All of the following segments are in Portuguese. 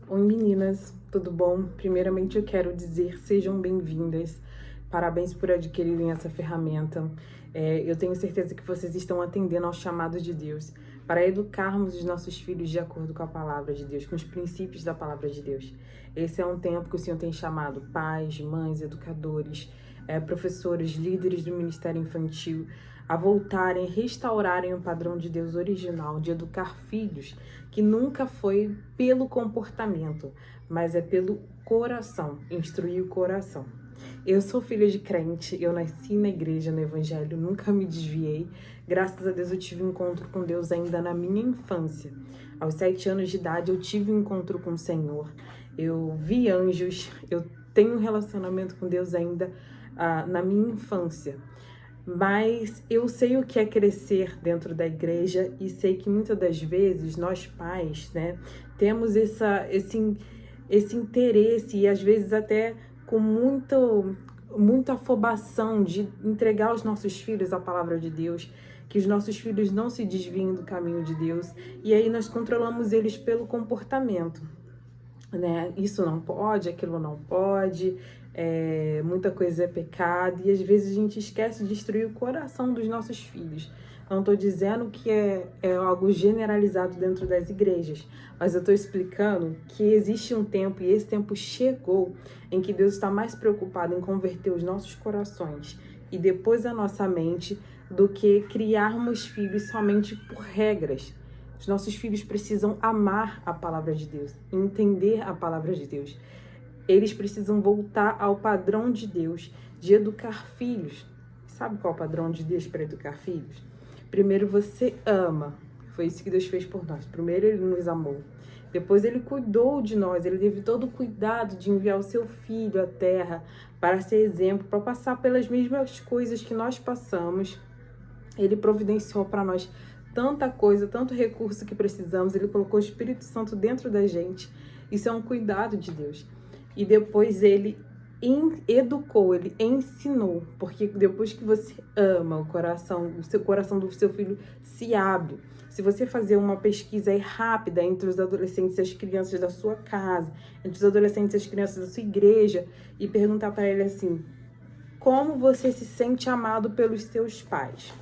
Oi meninas, tudo bom? Primeiramente eu quero dizer sejam bem-vindas. Parabéns por adquirirem essa ferramenta. Eu tenho certeza que vocês estão atendendo ao chamado de Deus para educarmos os nossos filhos de acordo com a palavra de Deus, com os princípios da palavra de Deus. Esse é um tempo que o Senhor tem chamado pais, mães, educadores, professores, líderes do ministério infantil a voltarem, restaurarem o padrão de Deus original de educar filhos, que nunca foi pelo comportamento, mas é pelo coração, instruir o coração. Eu sou filha de crente, eu nasci na igreja, no evangelho, nunca me desviei. Graças a Deus eu tive um encontro com Deus ainda na minha infância. Aos 7 anos de idade eu tive um encontro com o Senhor. Eu vi anjos, eu tenho um relacionamento com Deus ainda na minha infância. Mas eu sei o que é crescer dentro da igreja e sei que muitas das vezes nós pais, né, temos esse interesse e às vezes até com muita afobação de entregar os nossos filhos à palavra de Deus, que os nossos filhos não se desviem do caminho de Deus, e aí nós controlamos eles pelo comportamento, né? Isso não pode, aquilo não pode, muita coisa é pecado, e às vezes a gente esquece de destruir o coração dos nossos filhos. Não estou dizendo que é algo generalizado dentro das igrejas, mas eu estou explicando que existe um tempo, e esse tempo chegou, em que Deus está mais preocupado em converter os nossos corações e depois a nossa mente, do que criarmos filhos somente por regras. Os nossos filhos precisam amar a palavra de Deus, entender a palavra de Deus. Eles precisam voltar ao padrão de Deus, de educar filhos. Sabe qual é o padrão de Deus para educar filhos? Primeiro você ama. Foi isso que Deus fez por nós. Primeiro Ele nos amou. Depois Ele cuidou de nós. Ele teve todo o cuidado de enviar o seu Filho à Terra para ser exemplo, para passar pelas mesmas coisas que nós passamos. Ele providenciou para nós tanta coisa, tanto recurso que precisamos. Ele colocou o Espírito Santo dentro da gente. Isso é um cuidado de Deus. E depois Ele educou, Ele ensinou. Porque depois que você ama o coração do seu filho se abre. Se você fazer uma pesquisa aí rápida entre os adolescentes e as crianças da sua casa, entre os adolescentes e as crianças da sua igreja, e perguntar para ele assim: como você se sente amado pelos seus pais?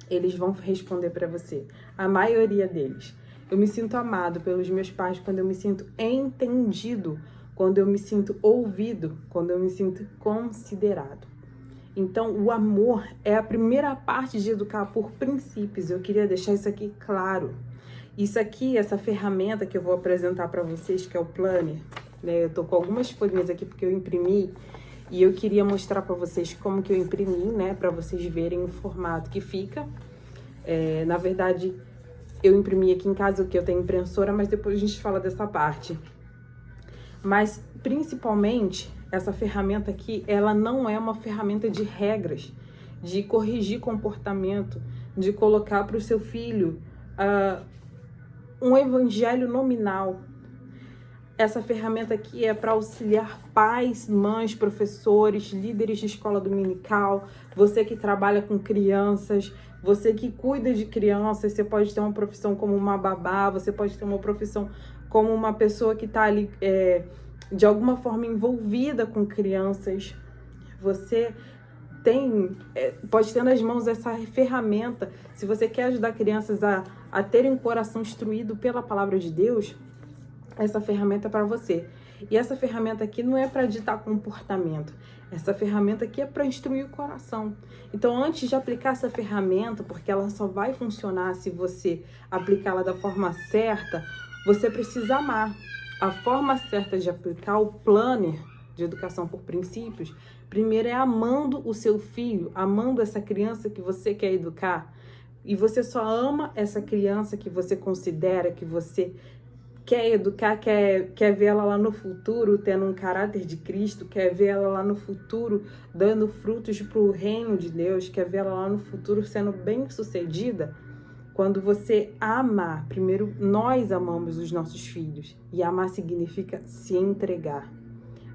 Eles vão responder para você, a maioria deles: eu me sinto amado pelos meus pais quando eu me sinto entendido, quando eu me sinto ouvido, quando eu me sinto considerado. Então, o amor é a primeira parte de educar por princípios. Eu queria deixar isso aqui claro. Isso aqui, essa ferramenta que eu vou apresentar para vocês, que é o Planner, né? Eu tô com algumas folhinhas aqui porque eu imprimi e eu queria mostrar para vocês como que eu imprimi, né? Para vocês verem o formato que fica. Na verdade, eu imprimi aqui em casa, que eu tenho impressora, mas depois a gente fala dessa parte. Mas, principalmente, essa ferramenta aqui, ela não é uma ferramenta de regras, de corrigir comportamento, de colocar para o seu filho um evangelho nominal. Essa ferramenta aqui é para auxiliar pais, mães, professores, líderes de escola dominical, você que trabalha com crianças, você que cuida de crianças. Você pode ter uma profissão como uma babá, você pode ter uma profissão como uma pessoa que está ali de alguma forma envolvida com crianças. Você pode ter nas mãos essa ferramenta. Se você quer ajudar crianças a terem um coração instruído pela palavra de Deus, essa ferramenta é para você. E essa ferramenta aqui não é para ditar comportamento. Essa ferramenta aqui é para instruir o coração. Então, antes de aplicar essa ferramenta, porque ela só vai funcionar se você aplicá-la da forma certa, você precisa amar. A forma certa de aplicar o Planner de educação por princípios, primeiro é amando o seu filho, amando essa criança que você quer educar. E você só ama essa criança que você considera, que você quer educar, quer ver ela lá no futuro tendo um caráter de Cristo, quer ver ela lá no futuro dando frutos para o reino de Deus, quer ver ela lá no futuro sendo bem-sucedida. Quando você ama, primeiro nós amamos os nossos filhos, e amar significa se entregar.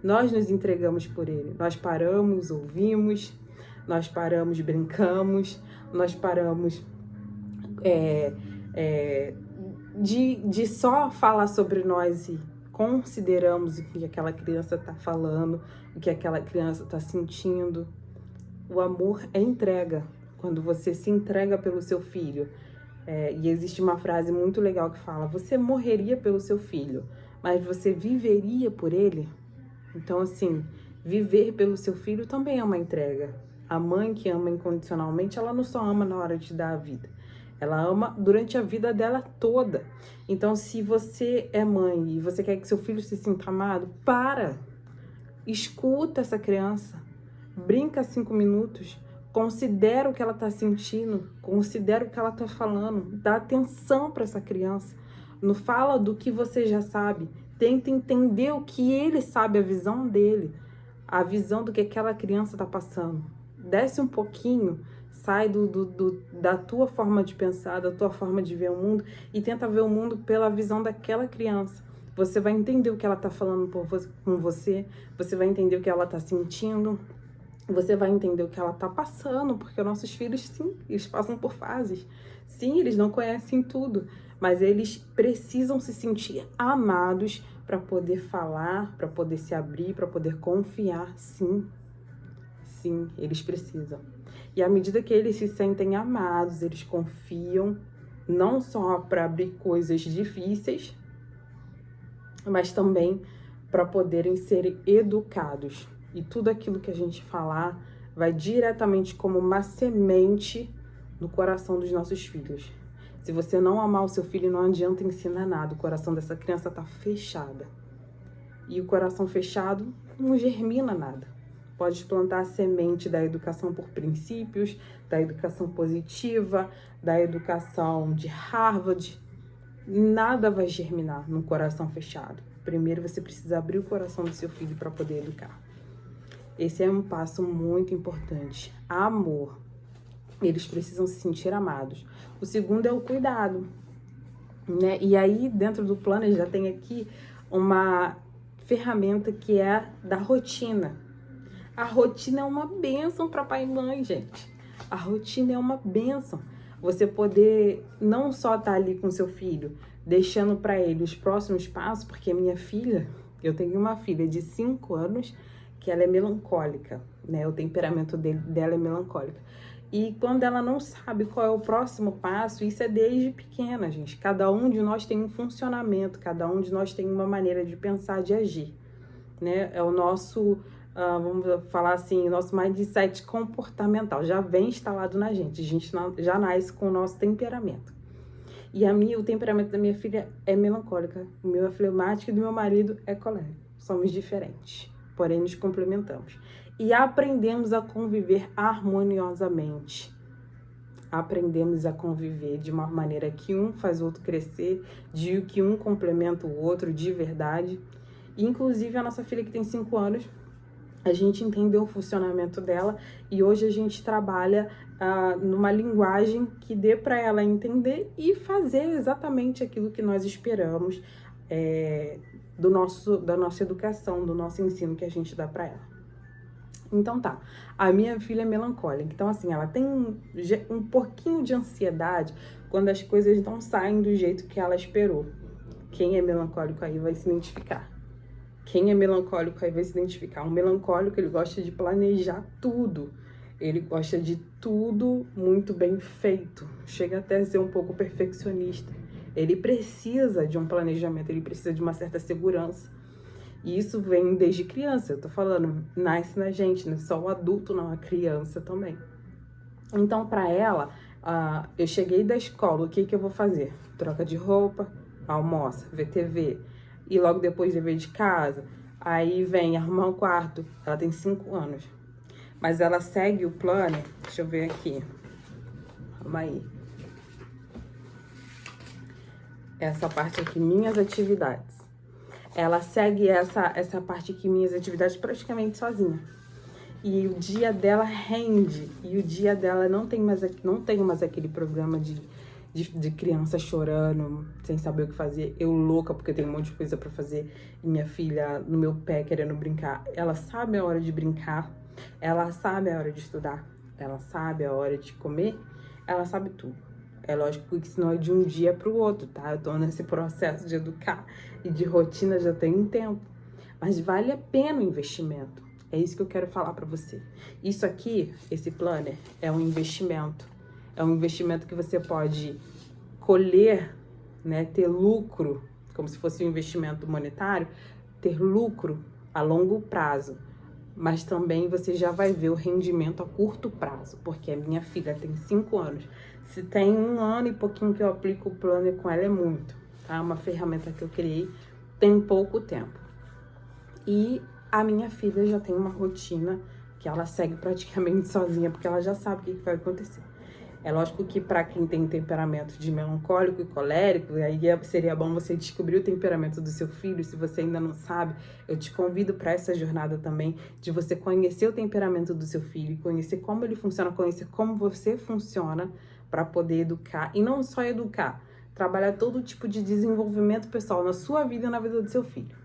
Nós nos entregamos por ele, nós paramos, ouvimos, nós paramos, brincamos, nós paramos de só falar sobre nós consideramos o que aquela criança está falando, o que aquela criança está sentindo. O amor é entrega. Quando você se entrega pelo seu filho. E existe uma frase muito legal que fala: você morreria pelo seu filho, mas você viveria por ele? Então, assim, viver pelo seu filho também é uma entrega. A mãe que ama incondicionalmente, ela não só ama na hora de dar a vida. Ela ama durante a vida dela toda. Então, se você é mãe e você quer que seu filho se sinta amado, escuta essa criança, brinca 5 minutos, considera o que ela está sentindo, considera o que ela está falando, dá atenção para essa criança. Não fala do que você já sabe, tenta entender o que ele sabe, a visão dele, a visão do que aquela criança está passando. Desce um pouquinho, sai da tua forma de pensar, da tua forma de ver o mundo e tenta ver o mundo pela visão daquela criança. Você vai entender o que ela está falando com você, você vai entender o que ela está sentindo, você vai entender o que ela está passando, porque nossos filhos, sim, eles passam por fases. Sim, eles não conhecem tudo, mas eles precisam se sentir amados para poder falar, para poder se abrir, para poder confiar, sim. Sim, eles precisam. E à medida que eles se sentem amados, eles confiam, não só para abrir coisas difíceis, mas também para poderem ser educados. E tudo aquilo que a gente falar vai diretamente como uma semente no coração dos nossos filhos. Se você não amar o seu filho, não adianta ensinar nada. O coração dessa criança está fechado. E o coração fechado não germina nada. Pode plantar a semente da educação por princípios, da educação positiva, da educação de Harvard. Nada vai germinar no coração fechado. Primeiro você precisa abrir o coração do seu filho para poder educar. Esse é um passo muito importante. Amor. Eles precisam se sentir amados. O segundo é o cuidado, né? E aí, dentro do plano, já tem aqui uma ferramenta que é da rotina. A rotina é uma bênção para pai e mãe, gente. A rotina é uma bênção. Você poder não só estar ali com seu filho, deixando para ele os próximos passos, porque minha filha, eu tenho uma filha de 5 anos que ela é melancólica, né? O temperamento dela é melancólico. E quando ela não sabe qual é o próximo passo, isso é desde pequena, gente. Cada um de nós tem um funcionamento, cada um de nós tem uma maneira de pensar, de agir, né? É o nosso, vamos falar assim, o nosso mindset comportamental. Já vem instalado na gente. A gente já nasce com o nosso temperamento. E o temperamento da minha filha é melancólica. O meu é fleumático e do meu marido é colérico. Somos diferentes, porém nos complementamos. E aprendemos a conviver harmoniosamente. Aprendemos a conviver de uma maneira que um faz o outro crescer, de que um complementa o outro de verdade. E, inclusive, a nossa filha que tem 5 anos, a gente entendeu o funcionamento dela e hoje a gente trabalha numa linguagem que dê para ela entender e fazer exatamente aquilo que nós esperamos da nossa educação, do nosso ensino que a gente dá para ela. Então tá, a minha filha é melancólica, então assim, ela tem um pouquinho de ansiedade quando as coisas não saem do jeito que ela esperou. Quem é melancólico aí vai se identificar. Quem é melancólico aí vai se identificar. Um melancólico, ele gosta de planejar tudo. Ele gosta de tudo muito bem feito. Chega até a ser um pouco perfeccionista. Ele precisa de um planejamento, ele precisa de uma certa segurança. E isso vem desde criança, eu tô falando, nasce na gente, né? Só o adulto, não a criança também. Então, para ela, eu cheguei da escola, o que eu vou fazer? Troca de roupa, almoça, vê TV, e logo depois dever de casa, aí vem arrumar um quarto. Ela tem 5 anos, mas ela segue o plano, deixa eu ver aqui, calma aí. Essa parte aqui, minhas atividades. Ela segue essa parte aqui, minhas atividades, praticamente sozinha. E o dia dela rende. E o dia dela não tem mais aquele programa de criança chorando, sem saber o que fazer. Eu louca, porque tem um monte de coisa pra fazer. E minha filha no meu pé, querendo brincar. Ela sabe a hora de brincar. Ela sabe a hora de estudar. Ela sabe a hora de comer. Ela sabe tudo. É lógico que isso não é de um dia para o outro, tá? Eu tô nesse processo de educar e de rotina já tem um tempo. Mas vale a pena o investimento. É isso que eu quero falar para você. Isso aqui, esse planner, é um investimento. É um investimento que você pode colher, né, ter lucro, como se fosse um investimento monetário, ter lucro a longo prazo. Mas também você já vai ver o rendimento a curto prazo, porque a minha filha tem 5 anos. Se tem 1 ano e pouquinho que eu aplico o planner com ela, é muito, tá? Uma ferramenta que eu criei tem pouco tempo. E a minha filha já tem uma rotina que ela segue praticamente sozinha, porque ela já sabe o que vai acontecer. É lógico que para quem tem temperamento de melancólico e colérico, aí seria bom você descobrir o temperamento do seu filho. Se você ainda não sabe, eu te convido para essa jornada também, de você conhecer o temperamento do seu filho, conhecer como ele funciona, conhecer como você funciona, para poder educar. E não só educar, trabalhar todo tipo de desenvolvimento pessoal na sua vida e na vida do seu filho.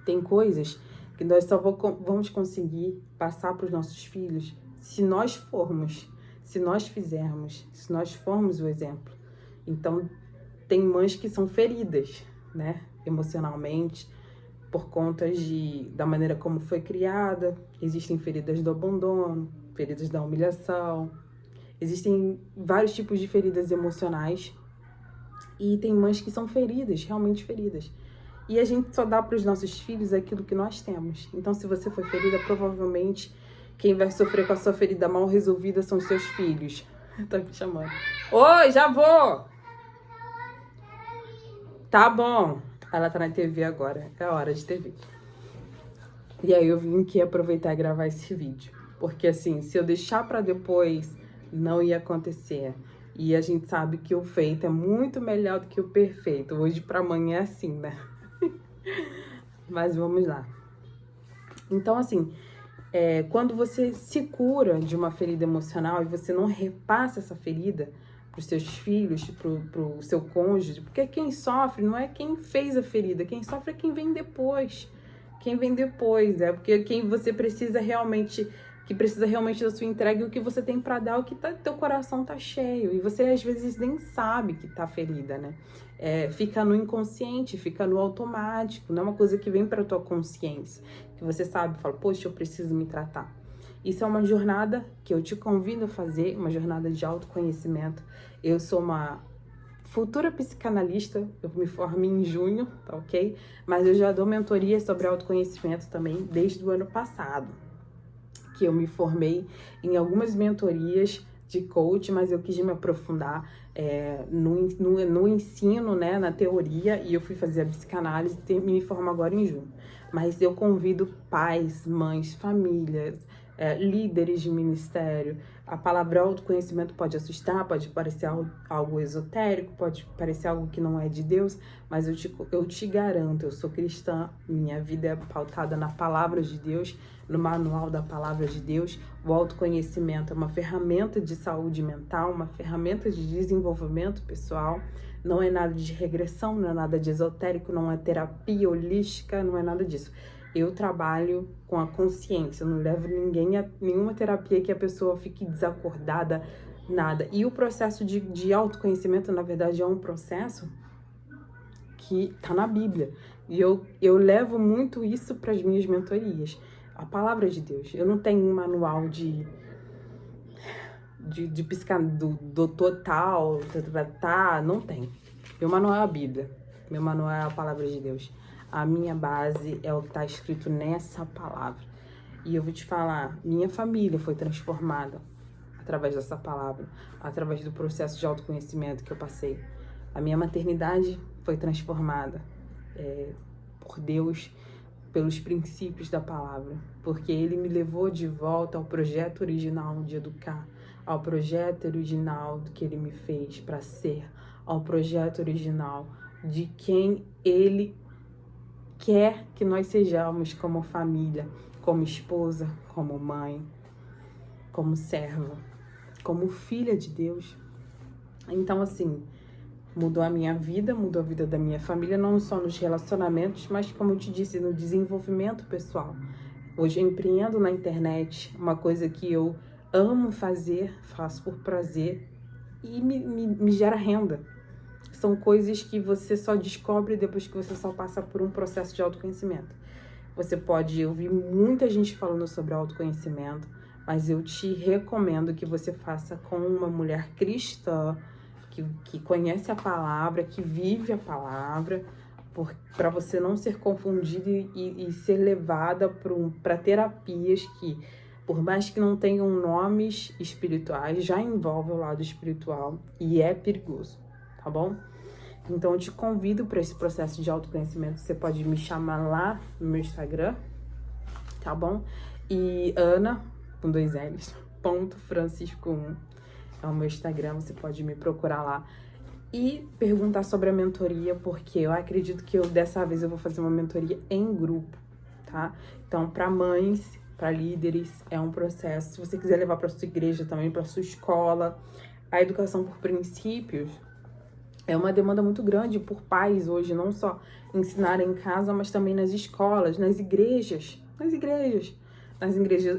Tem coisas que nós só vamos conseguir passar para os nossos filhos se nós formos, se nós fizermos, se nós formos o exemplo. Então, tem mães que são feridas, né, emocionalmente, por conta da maneira como foi criada. Existem feridas do abandono, feridas da humilhação. Existem vários tipos de feridas emocionais. E tem mães que são feridas, realmente feridas. E a gente só dá para os nossos filhos aquilo que nós temos. Então, se você foi ferida, provavelmente quem vai sofrer com a sua ferida mal resolvida são os seus filhos. Tá me chamando. Oi, já vou! Tá bom. Ela tá na TV agora. É hora de TV. E aí eu vim aqui aproveitar e gravar esse vídeo. Porque assim, se eu deixar para depois, não ia acontecer. E a gente sabe que o feito é muito melhor do que o perfeito. Hoje para amanhã é assim, né? Mas vamos lá. Então, assim, quando você se cura de uma ferida emocional e você não repassa essa ferida para os seus filhos, para o seu cônjuge, porque quem sofre não é quem fez a ferida, quem sofre é quem vem depois. Quem vem depois, porque quem você precisa realmente, que precisa realmente da sua entrega e o que você tem para dar, o que teu coração tá cheio. E você às vezes nem sabe que tá ferida, né? Fica no inconsciente, fica no automático, não é uma coisa que vem para tua consciência, que você sabe, fala, poxa, eu preciso me tratar. Isso é uma jornada que eu te convido a fazer, uma jornada de autoconhecimento. Eu sou uma futura psicanalista, eu me formei em junho, tá ok? Mas eu já dou mentoria sobre autoconhecimento também desde o ano passado, que eu me formei em algumas mentorias de coach, mas eu quis me aprofundar no ensino, né, na teoria, e eu fui fazer a psicanálise e me formo agora em junho. Mas eu convido pais, mães, famílias, líderes de ministério. A palavra autoconhecimento pode assustar, pode parecer algo esotérico, pode parecer algo que não é de Deus, mas eu te garanto, eu sou cristã, minha vida é pautada na palavra de Deus, no manual da palavra de Deus. O autoconhecimento é uma ferramenta de saúde mental, uma ferramenta de desenvolvimento pessoal, não é nada de regressão, não é nada de esotérico, não é terapia holística, não é nada disso. Eu trabalho com a consciência, eu não levo ninguém a nenhuma terapia que a pessoa fique desacordada, nada. E o processo de autoconhecimento, na verdade, é um processo que tá na Bíblia. E eu levo muito isso para as minhas mentorias. A palavra de Deus. Eu não tenho um manual de do doutor tal, não tem. Meu manual é a Bíblia. Meu manual é a palavra de Deus. A minha base é o que está escrito nessa palavra. E eu vou te falar, minha família foi transformada através dessa palavra, através do processo de autoconhecimento que eu passei. A minha maternidade foi transformada por Deus, pelos princípios da palavra, porque Ele me levou de volta ao projeto original de educar, ao projeto original que Ele me fez para ser, ao projeto original de quem Ele quer que nós sejamos como família, como esposa, como mãe, como serva, como filha de Deus. Então, assim, mudou a minha vida, mudou a vida da minha família, não só nos relacionamentos, mas, como eu te disse, no desenvolvimento pessoal. Hoje eu empreendo na internet, uma coisa que eu amo fazer, faço por prazer, e me gera renda. São coisas que você só descobre depois que você só passa por um processo de autoconhecimento. Você pode ouvir muita gente falando sobre autoconhecimento, mas eu te recomendo que você faça com uma mulher cristã, que conhece a palavra, que vive a palavra, para você não ser confundida e ser levada para terapias que, por mais que não tenham nomes espirituais, já envolve o lado espiritual e é perigoso, tá bom? Então eu te convido para esse processo de autoconhecimento. Você pode me chamar lá no meu Instagram, tá bom? E Ana, com 2 L's, .francisco1 é o meu Instagram, você pode me procurar lá. E perguntar sobre a mentoria, porque eu acredito que dessa vez eu vou fazer uma mentoria em grupo, tá? Então, para mães, para líderes, é um processo. Se você quiser levar para sua igreja também, para sua escola, a educação por princípios é uma demanda muito grande por pais hoje, não só ensinar em casa, mas também nas escolas, nas igrejas.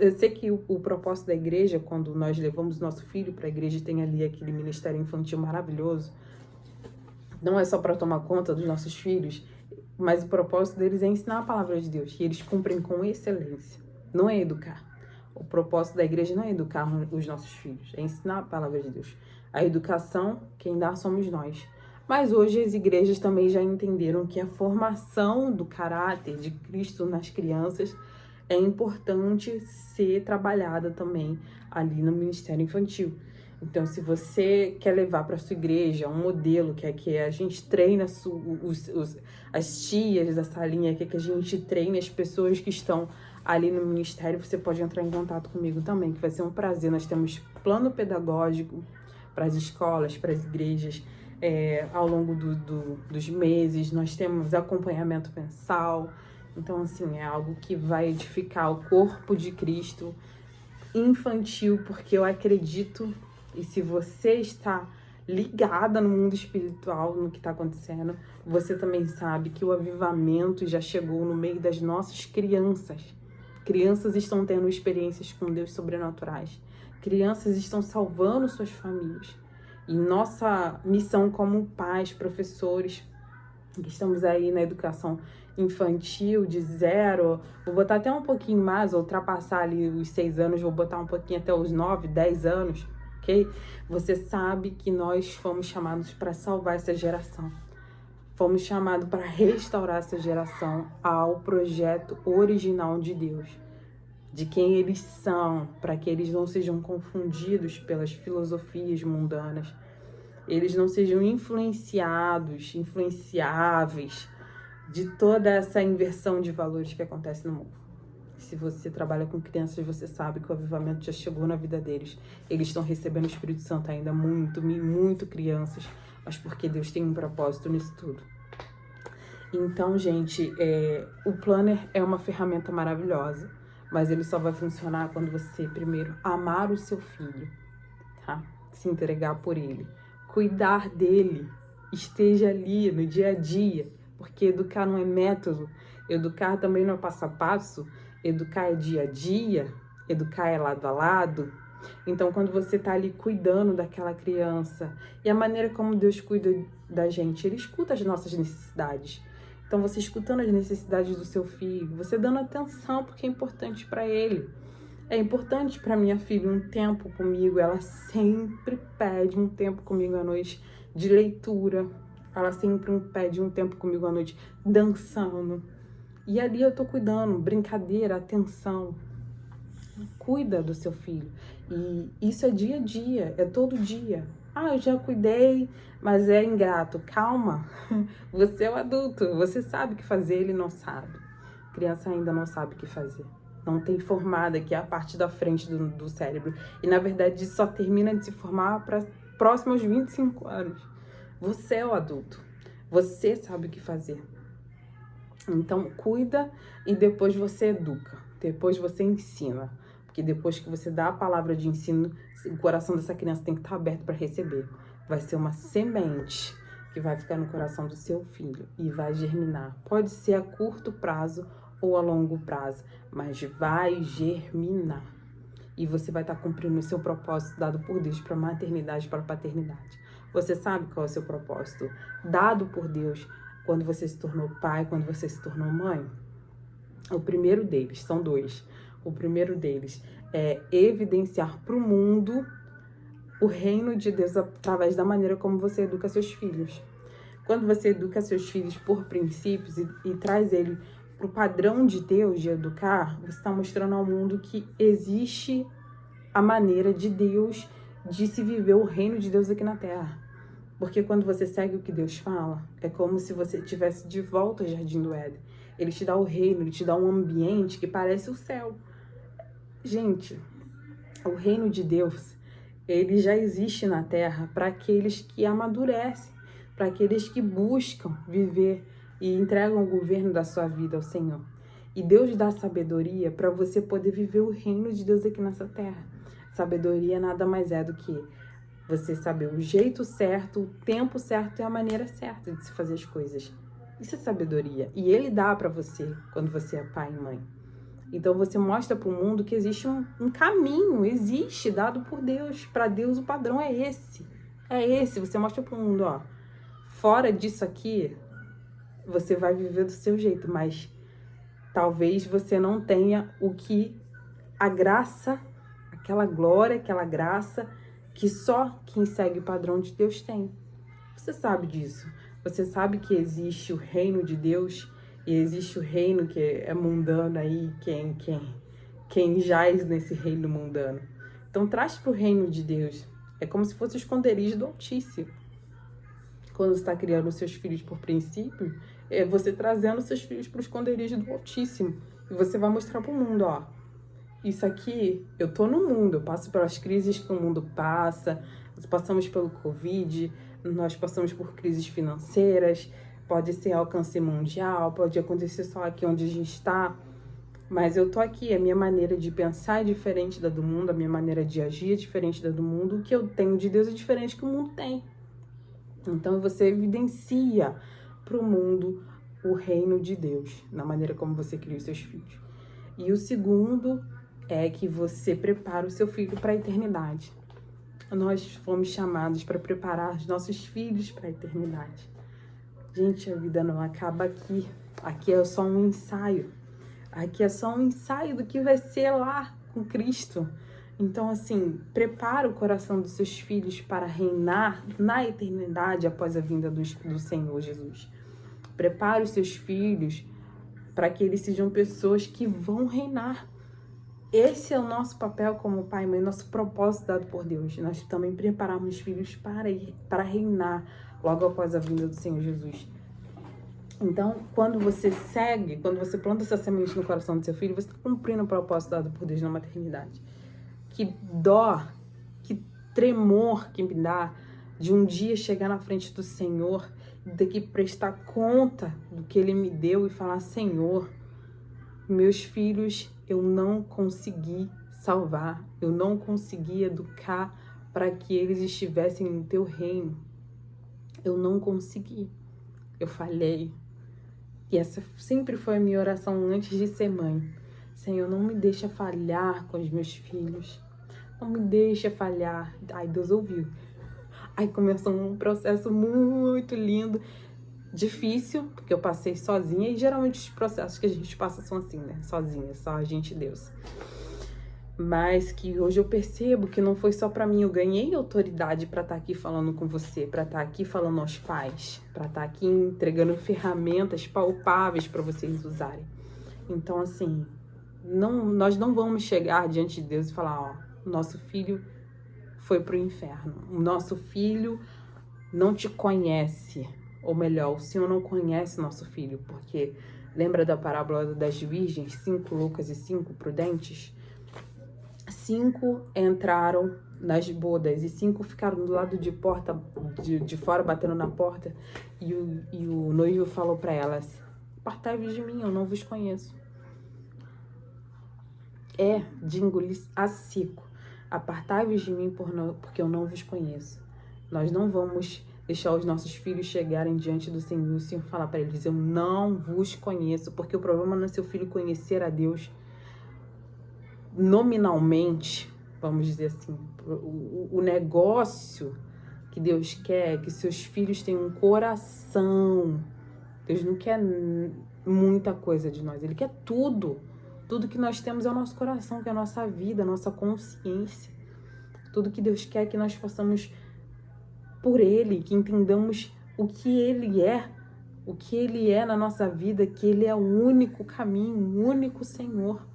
Eu sei que o propósito da igreja, quando nós levamos nosso filho para a igreja, tem ali aquele ministério infantil maravilhoso. Não é só para tomar conta dos nossos filhos, mas o propósito deles é ensinar a palavra de Deus, e eles cumprem com excelência. Não é educar. O propósito da igreja não é educar os nossos filhos, é ensinar a palavra de Deus. A educação, quem dá somos nós. Mas hoje as igrejas também já entenderam que a formação do caráter de Cristo nas crianças é importante ser trabalhada também ali no ministério infantil. Então, se você quer levar para sua igreja um modelo que a gente treina as tias da salinha, que a gente treine as pessoas que estão ali no ministério, você pode entrar em contato comigo também, que vai ser um prazer. Nós temos plano pedagógico para as escolas, para as igrejas, ao longo dos meses. Nós temos acompanhamento mensal. Então, assim, é algo que vai edificar o corpo de Cristo infantil, porque eu acredito, e se você está ligada no mundo espiritual, no que está acontecendo, você também sabe que o avivamento já chegou no meio das nossas crianças. Crianças estão tendo experiências com Deus sobrenaturais. Crianças estão salvando suas famílias. E nossa missão como pais, professores, que estamos aí na educação infantil de 0, vou botar até um pouquinho mais, ultrapassar ali os 6 anos, vou botar um pouquinho até os 9, 10 anos, ok? Você sabe que nós fomos chamados para salvar essa geração. Fomos chamados para restaurar essa geração ao projeto original de Deus, de quem eles são, para que eles não sejam confundidos pelas filosofias mundanas, eles não sejam influenciáveis de toda essa inversão de valores que acontece no mundo. Se você trabalha com crianças, você sabe que o avivamento já chegou na vida deles. Eles estão recebendo o Espírito Santo ainda muito crianças, mas porque Deus tem um propósito nisso tudo. Então, gente, o Planner é uma ferramenta maravilhosa, mas ele só vai funcionar quando você, primeiro, amar o seu filho, tá? Se entregar por ele, cuidar dele, esteja ali no dia a dia, porque educar não é método, educar também não é passo a passo, educar é dia a dia, educar é lado a lado. Então, quando você tá ali cuidando daquela criança, e a maneira como Deus cuida da gente, Ele escuta as nossas necessidades. Então, você escutando as necessidades do seu filho, você dando atenção porque é importante para ele. É importante para minha filha um tempo comigo, ela sempre pede um tempo comigo à noite de leitura, ela sempre pede um tempo comigo à noite dançando. E ali eu tô cuidando, brincadeira, atenção. Cuida do seu filho. E isso é dia a dia, é todo dia. Ah, eu já cuidei, mas é ingrato. Calma, você é o adulto, você sabe o que fazer, ele não sabe. A criança ainda não sabe o que fazer. Não tem formada, que é a parte da frente do cérebro. E, na verdade, só termina de se formar para próximo aos 25 anos. Você é o adulto. Você sabe o que fazer. Então, cuida e depois você educa. Depois você ensina. Porque depois que você dá a palavra de ensino, o coração dessa criança tem que estar aberto para receber. Vai ser uma semente que vai ficar no coração do seu filho e vai germinar. Pode ser a curto prazo ou a longo prazo, mas vai germinar. e você vai estar cumprindo o seu propósito dado por Deus para a maternidade, para a paternidade. Você sabe qual é o seu propósito dado por Deus quando você se tornou pai, quando você se tornou mãe? O primeiro deles, são dois. O primeiro deles é evidenciar para o mundo o reino de Deus através da maneira como você educa seus filhos. Quando você educa seus filhos por princípios e traz ele para o padrão de Deus de educar, você está mostrando ao mundo que existe a maneira de Deus de se viver o reino de Deus aqui na Terra. Porque quando você segue o que Deus fala, é como se você estivesse de volta ao Jardim do Éden. Ele te dá o reino, ele te dá um ambiente que parece o céu. Gente, o reino de Deus, ele já existe na Terra para aqueles que amadurecem, para aqueles que buscam viver e entregam o governo da sua vida ao Senhor. E Deus dá sabedoria para você poder viver o reino de Deus aqui nessa terra. Sabedoria nada mais é do que você saber o jeito certo, o tempo certo e a maneira certa de se fazer as coisas. Isso é sabedoria. E Ele dá para você quando você é pai e mãe. Então você mostra para o mundo que existe um caminho, existe, dado por Deus. Para Deus o padrão é esse. É esse. Você mostra para o mundo, ó. Fora disso aqui, você vai viver do seu jeito, mas talvez você não tenha o que a graça, aquela glória, aquela graça que só quem segue o padrão de Deus tem. Você sabe disso. Você sabe que existe o reino de Deus e existe o reino que é mundano aí, quem jaz nesse reino mundano. Então traz para o reino de Deus. É como se fosse o esconderijo do Altíssimo. Quando você está criando seus filhos por princípio, é você trazendo seus filhos para o esconderijo do Altíssimo. E você vai mostrar para o mundo, ó. Isso aqui, eu tô no mundo, eu passo pelas crises que o mundo passa, nós passamos pelo Covid, nós passamos por crises financeiras, pode ser alcance mundial, pode acontecer só aqui onde a gente está, mas eu tô aqui, a minha maneira de pensar é diferente da do mundo, a minha maneira de agir é diferente da do mundo, o que eu tenho de Deus é diferente do que o mundo tem. Então você evidencia para o mundo o reino de Deus, na maneira como você cria os seus filhos. E o segundo é que você prepara o seu filho para a eternidade. Nós fomos chamados para preparar os nossos filhos para a eternidade. Gente, a vida não acaba aqui. Aqui é só um ensaio. Aqui é só um ensaio do que vai ser lá com Cristo. Então, assim, prepara o coração dos seus filhos para reinar na eternidade após a vinda do Senhor Jesus. Prepara os seus filhos para que eles sejam pessoas que vão reinar. Esse é o nosso papel como pai e mãe, nosso propósito dado por Deus. Nós também preparamos os filhos para reinar logo após a vinda do Senhor Jesus. Então, quando você segue, quando você planta essa semente no coração do seu filho, você está cumprindo o propósito dado por Deus na maternidade. Que dó, que tremor que me dá de um dia chegar na frente do Senhor e ter que prestar conta do que Ele me deu e falar: Senhor, meus filhos eu não consegui salvar, eu não consegui educar para que eles estivessem no teu reino. Eu não consegui, eu falhei. E essa sempre foi a minha oração antes de ser mãe. Senhor, não me deixa falhar com os meus filhos. Não me deixa falhar. Ai, Deus ouviu. Aí começou um processo muito lindo, difícil, porque eu passei sozinha. E geralmente os processos que a gente passa são assim, né? Sozinha, só a gente e Deus. Mas que hoje eu percebo que não foi só pra mim. Eu ganhei autoridade pra estar aqui falando com você, pra estar aqui falando aos pais, pra estar aqui entregando ferramentas palpáveis pra vocês usarem. Então, assim, nós não vamos chegar diante de Deus e falar: ó, nosso filho foi pro inferno. O nosso filho não te conhece. Ou melhor, o Senhor não conhece nosso filho. Porque lembra da parábola das virgens? 5 loucas e 5 prudentes? 5 entraram nas bodas e 5 ficaram do lado de porta, de fora, batendo na porta. E o noivo falou para elas: apartai-vos de mim, eu não vos conheço. É de engolir a seco. Apartai-vos de mim porque eu não vos conheço. Nós não vamos deixar os nossos filhos chegarem diante do Senhor e o Senhor falar para eles: eu não vos conheço. Porque o problema não é seu filho conhecer a Deus. nominalmente, vamos dizer assim, o negócio que Deus quer é que seus filhos tenham um coração. Deus não quer muita coisa de nós, Ele quer tudo. Tudo que nós temos é o nosso coração, que é a nossa vida, a nossa consciência. Tudo que Deus quer é que nós façamos por Ele, que entendamos o que Ele é na nossa vida, que Ele é o único caminho, o único Senhor,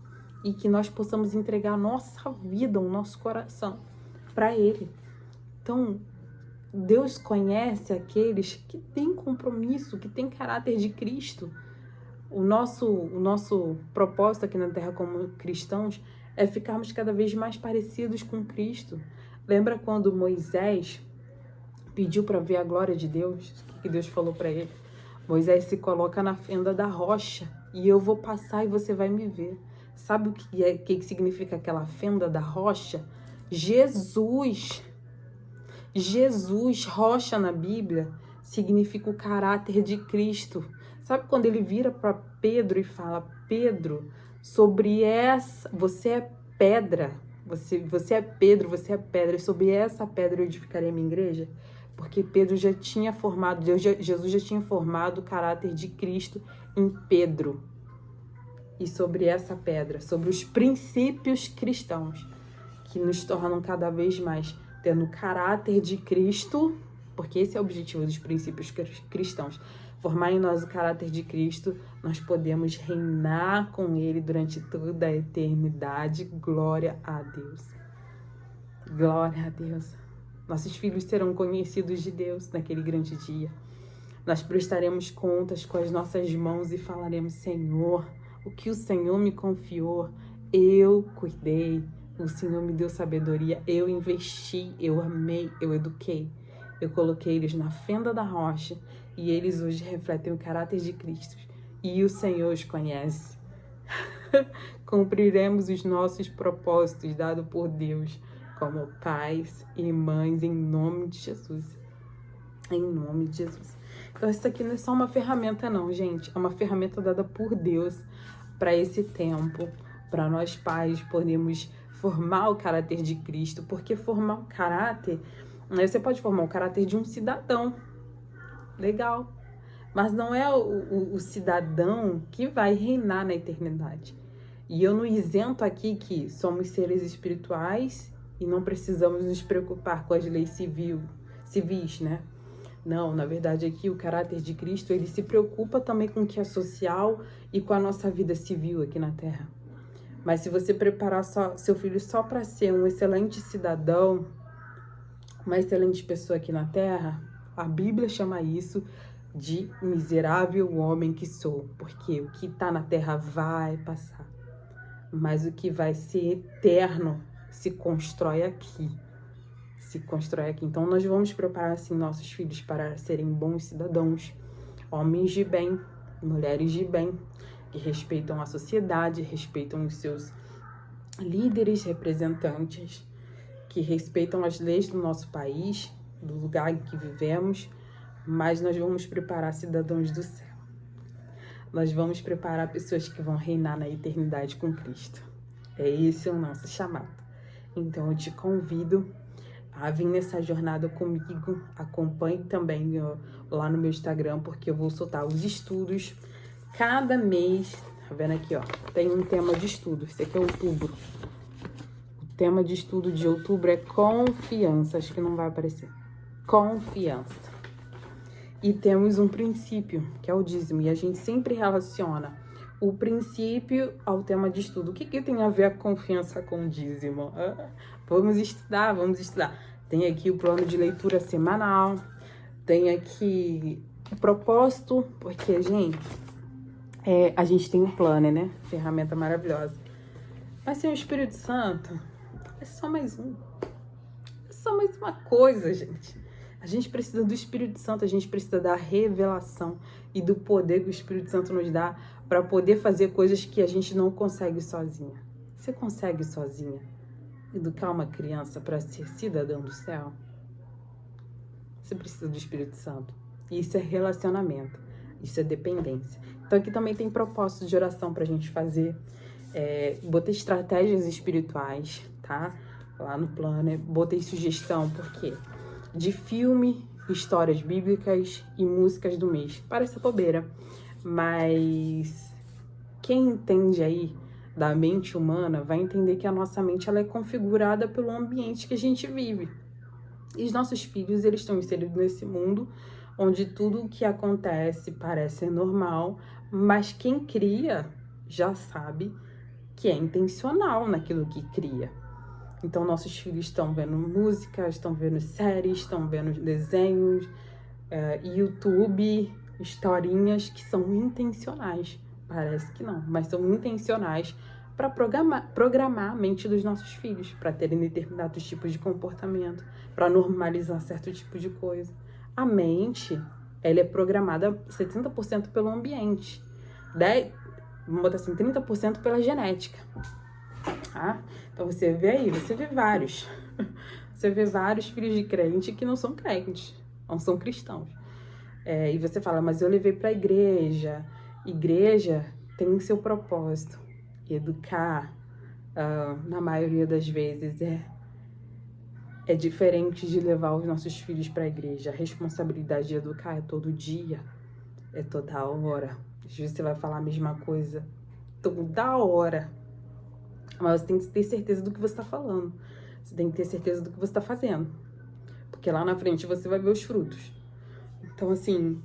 e que nós possamos entregar a nossa vida, o nosso coração para Ele. Então, Deus conhece aqueles que têm compromisso, que têm caráter de Cristo. O nosso propósito aqui na Terra como cristãos é ficarmos cada vez mais parecidos com Cristo. Lembra quando Moisés pediu para ver a glória de Deus? O que Deus falou para ele? Moisés, se coloca na fenda da rocha e eu vou passar e você vai me ver. Sabe o que significa aquela fenda da rocha? Jesus. Jesus, rocha na Bíblia, significa o caráter de Cristo. Sabe quando ele vira para Pedro e fala: Pedro, sobre essa, você é pedra, você é Pedro, você é pedra, e sobre essa pedra eu edificarei a minha igreja? Porque Pedro já tinha formado, Jesus já tinha formado o caráter de Cristo em Pedro. E sobre essa pedra, sobre os princípios cristãos, que nos tornam cada vez mais tendo o caráter de Cristo, porque esse é o objetivo dos princípios cristãos, formar em nós o caráter de Cristo, nós podemos reinar com Ele durante toda a eternidade. Glória a Deus. Glória a Deus. Nossos filhos serão conhecidos de Deus naquele grande dia. Nós prestaremos contas com as nossas mãos e falaremos: Senhor, o que o Senhor me confiou, eu cuidei. O Senhor me deu sabedoria, eu investi, eu amei, eu eduquei. Eu coloquei eles na fenda da rocha e eles hoje refletem o caráter de Cristo. E o Senhor os conhece. Cumpriremos os nossos propósitos dados por Deus como pais e mães em nome de Jesus. Em nome de Jesus. Então isso aqui não é só uma ferramenta não, gente. É uma ferramenta dada por Deus para esse tempo, para nós pais podermos formar o caráter de Cristo, porque formar o caráter, você pode formar o caráter de um cidadão, legal, mas não é o cidadão que vai reinar na eternidade. E eu não isento aqui que somos seres espirituais e não precisamos nos preocupar com as leis civis, né? Não, na verdade aqui o caráter de Cristo, ele se preocupa também com o que é social e com a nossa vida civil aqui na Terra. Mas se você preparar seu filho só para ser um excelente cidadão, uma excelente pessoa aqui na Terra, a Bíblia chama isso de miserável homem que sou. Porque o que está na Terra vai passar. Mas o que vai ser eterno se constrói aqui. Se constrói aqui. Então nós vamos preparar assim nossos filhos para serem bons cidadãos, homens de bem, mulheres de bem, que respeitam a sociedade, respeitam os seus líderes, representantes, que respeitam as leis do nosso país, do lugar em que vivemos, mas nós vamos preparar cidadãos do céu. Nós vamos preparar pessoas que vão reinar na eternidade com Cristo. É esse o nosso chamado. Então eu te convido a vir nessa jornada comigo. Acompanhe também lá no meu Instagram, porque eu vou soltar os estudos. Cada mês, tá vendo aqui, ó, tem um tema de estudo. Esse aqui é outubro. O tema de estudo de outubro é confiança. Acho que não vai aparecer. Confiança. E temos um princípio, que é o dízimo. E a gente sempre relaciona o princípio ao tema de estudo. O que tem a ver a confiança com o dízimo? Vamos estudar, vamos estudar. Tem aqui o plano de leitura semanal. Tem aqui o propósito, porque, gente, a gente tem um plano, né? Ferramenta maravilhosa. Mas sem o Espírito Santo, é só mais um. É só mais uma coisa, gente. A gente precisa do Espírito Santo, a gente precisa da revelação e do poder que o Espírito Santo nos dá para poder fazer coisas que a gente não consegue sozinha. Você consegue sozinha educar uma criança para ser cidadão do céu? Você precisa do Espírito Santo. E isso é relacionamento, isso é dependência. Então aqui também tem propósitos de oração para a gente fazer. Botei estratégias espirituais, tá? Lá no Planner, botei sugestão, por quê? De filme, histórias bíblicas e músicas do mês. Parece bobeira, mas quem entende aí da mente humana vai entender que a nossa mente ela é configurada pelo ambiente que a gente vive. E os nossos filhos, eles estão inseridos nesse mundo onde tudo o que acontece parece normal, mas quem cria já sabe que é intencional naquilo que cria. Então, nossos filhos estão vendo músicas, estão vendo séries, estão vendo desenhos, YouTube, historinhas que são intencionais. Parece que não, mas são intencionais para programar a mente dos nossos filhos, para terem determinados tipos de comportamento, para normalizar certo tipo de coisa. A mente, ela é programada 70% pelo ambiente, vamos botar assim, 30% pela genética. Tá? Então você vê aí, você vê vários. Você vê vários filhos de crente que não são crentes, não são cristãos. E você fala, mas eu levei para a igreja. Igreja tem seu propósito. Educar, na maioria das vezes, é diferente de levar os nossos filhos para a igreja. A responsabilidade de educar é todo dia, é toda hora. Às vezes você vai falar a mesma coisa toda hora. Mas você tem que ter certeza do que você está falando. Você tem que ter certeza do que você está fazendo. Porque lá na frente você vai ver os frutos. Então, assim,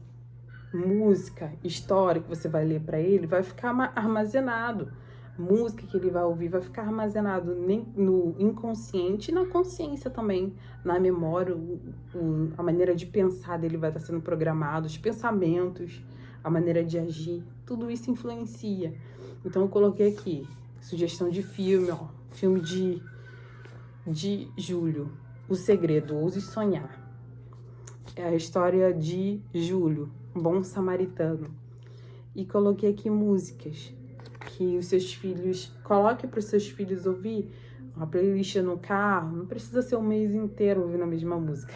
música, história que você vai ler para ele, vai ficar armazenado. Música que ele vai ouvir vai ficar armazenado no inconsciente e na consciência também. Na memória, a maneira de pensar dele vai estar sendo programado, os pensamentos, a maneira de agir, tudo isso influencia. Então, eu coloquei aqui sugestão de filme, filme de Júlio, O Segredo, Ouse Sonhar. É a história de Júlio, bom samaritano. E coloquei aqui músicas que os seus filhos, coloque para os seus filhos ouvir, uma playlist no carro, não precisa ser um mês inteiro ouvindo a mesma música.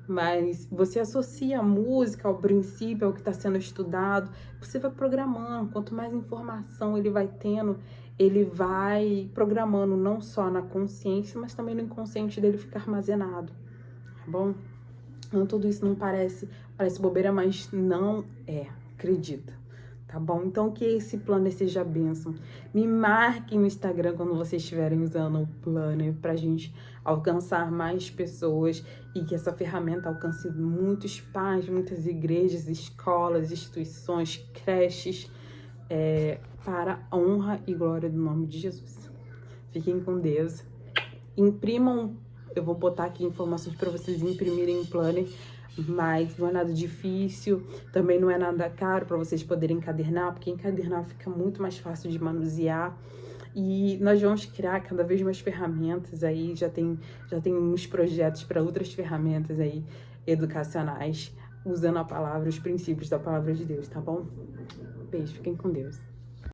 Mas você associa a música ao princípio, ao que está sendo estudado, você vai programando, quanto mais informação ele vai tendo, ele vai programando não só na consciência, mas também no inconsciente dele ficar armazenado, tá bom? Então, tudo isso não parece bobeira, mas não é, acredita, tá bom? Então, que esse planner seja bênção. Me marquem no Instagram quando vocês estiverem usando o planner pra gente alcançar mais pessoas e que essa ferramenta alcance muitos pais, muitas igrejas, escolas, instituições, creches, para a honra e glória do nome de Jesus. Fiquem com Deus. Imprimam, eu vou botar aqui informações para vocês imprimirem um planner, mas não é nada difícil, também não é nada caro para vocês poderem encadernar, porque encadernar fica muito mais fácil de manusear. E nós vamos criar cada vez mais ferramentas aí, já tem uns projetos para outras ferramentas aí educacionais, usando a palavra, os princípios da palavra de Deus, tá bom? Beijo, fiquem com Deus.